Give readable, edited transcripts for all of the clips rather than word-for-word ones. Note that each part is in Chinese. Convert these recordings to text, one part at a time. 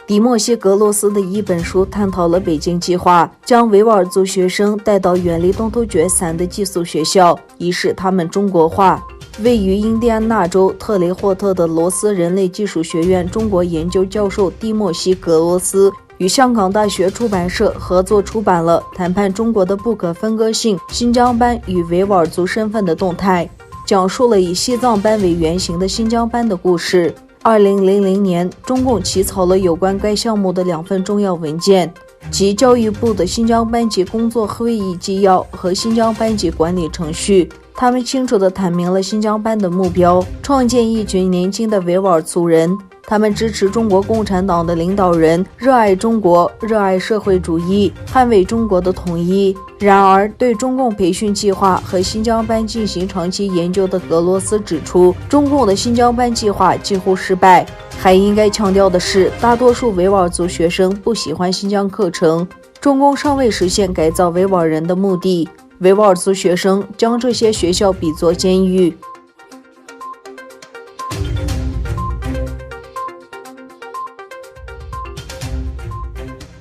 迪莫西格罗斯的一本书探讨了北京计划将维吾尔族学生带到远离东突厥3的寄宿学校，以使他们中国化。位于印第安纳州特雷霍特的罗斯人类技术学院中国研究教授迪莫西格罗斯与香港大学出版社合作出版了《谈判中国的不可分割性：新疆班与维吾尔族身份的动态》，讲述了以西藏班为原型的新疆班的故事。2000年，中共起草了有关该项目的2份重要文件，即教育部的新疆班级工作会议纪要和新疆班级管理程序。他们清楚地阐明了新疆班的目标：创建一群年轻的维吾尔族人，他们支持中国共产党的领导人，热爱中国，热爱社会主义，捍卫中国的统一。然而，对中共培训计划和新疆班进行长期研究的格罗斯指出，中共的新疆班计划几乎失败。还应该强调的是，大多数维吾尔族学生不喜欢新疆课程，中共尚未实现改造维吾尔人的目的。维吾尔族学生将这些学校比作监狱。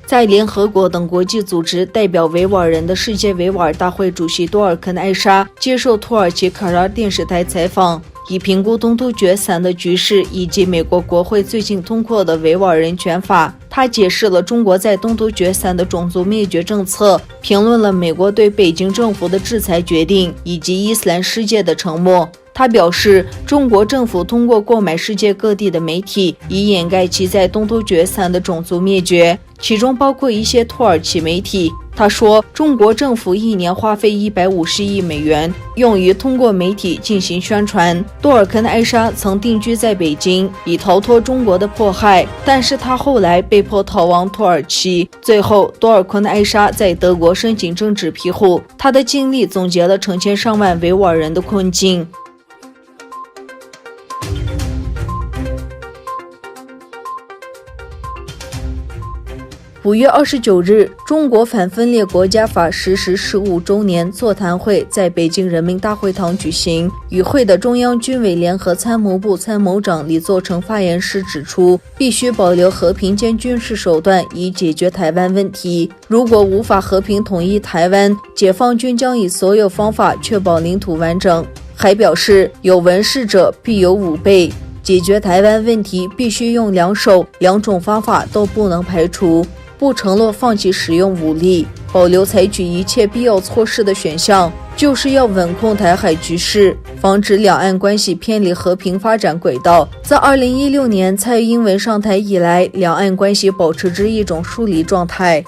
在联合国等国际组织代表维吾尔人的世界维吾尔大会主席多尔肯艾沙接受土耳其卡拉电视台采访，以评估东突厥3的局势以及美国国会最近通过的维吾尔人权法。他解释了中国在东突厥3的种族灭绝政策，评论了美国对北京政府的制裁决定以及伊斯兰世界的沉默。他表示，中国政府通过购买世界各地的媒体，以掩盖其在东突厥3的种族灭绝，其中包括一些土耳其媒体。他说，中国政府一年花费150亿美元，用于通过媒体进行宣传。多尔肯艾沙曾定居在北京，以逃脱中国的迫害，但是他后来被迫逃亡土耳其。最后，多尔肯艾沙在德国申请政治庇护。他的经历总结了成千上万维吾尔人的困境。5月29日，中国反分裂国家法实施15周年座谈会在北京人民大会堂举行。与会的中央军委联合参谋部参谋长李作成发言时指出，必须保留和平兼军事手段以解决台湾问题。如果无法和平统一台湾，解放军将以所有方法确保领土完整。还表示，有文事者必有武备，解决台湾问题必须用2手，2种方法都不能排除。不承诺放弃使用武力，保留采取一切必要措施的选项，就是要稳控台海局势，防止两岸关系偏离和平发展轨道。自2016年蔡英文上台以来，两岸关系保持着一种疏离状态。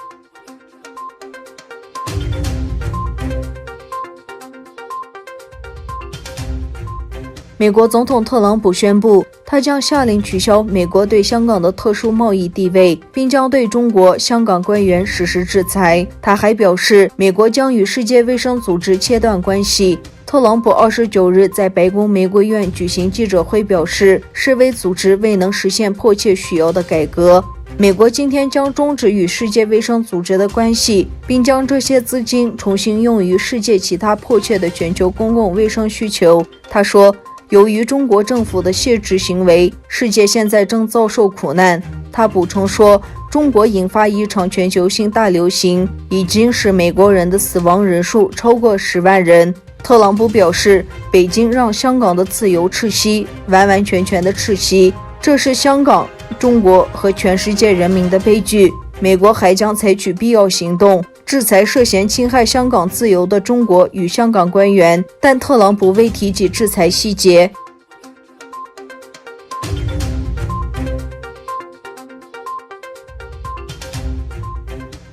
美国总统特朗普宣布，他将下令取消美国对香港的特殊贸易地位，并将对中国香港官员实施制裁。他还表示，美国将与世界卫生组织切断关系。特朗普29日在白宫玫瑰院举行记者会表示，世卫组织未能实现迫切需要的改革。美国今天将终止与世界卫生组织的关系，并将这些资金重新用于世界其他迫切的全球公共卫生需求。他说，由于中国政府的卸职行为，世界现在正遭受苦难。他补充说，中国引发一场全球性大流行，已经使美国人的死亡人数超过10万人。特朗普表示，北京让香港的自由窒息，完完全全的窒息，这是香港、中国和全世界人民的悲剧。美国还将采取必要行动，制裁涉嫌侵害香港自由的中国与香港官员，但特朗普未提及制裁细节。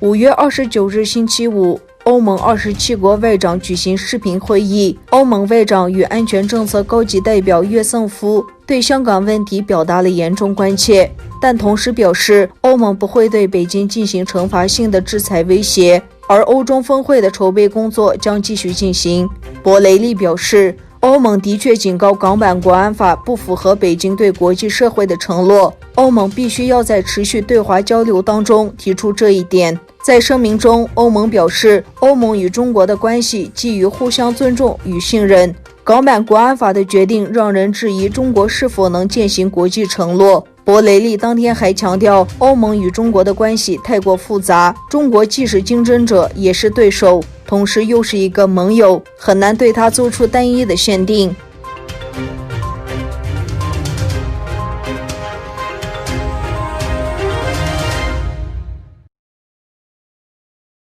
5月29日星期五，欧盟27国外长举行视频会议。欧盟外长与安全政策高级代表约瑟夫对香港问题表达了严重关切，但同时表示，欧盟不会对北京进行惩罚性的制裁威胁，而欧中峰会的筹备工作将继续进行。博雷利表示，欧盟的确警告港版国安法不符合北京对国际社会的承诺，欧盟必须要在持续对华交流当中提出这一点。在声明中，欧盟表示，欧盟与中国的关系基于互相尊重与信任。港版国安法的决定让人质疑中国是否能践行国际承诺。博雷利当天还强调，欧盟与中国的关系太过复杂，中国既是竞争者也是对手，同时又是一个盟友，很难对它做出单一的限定。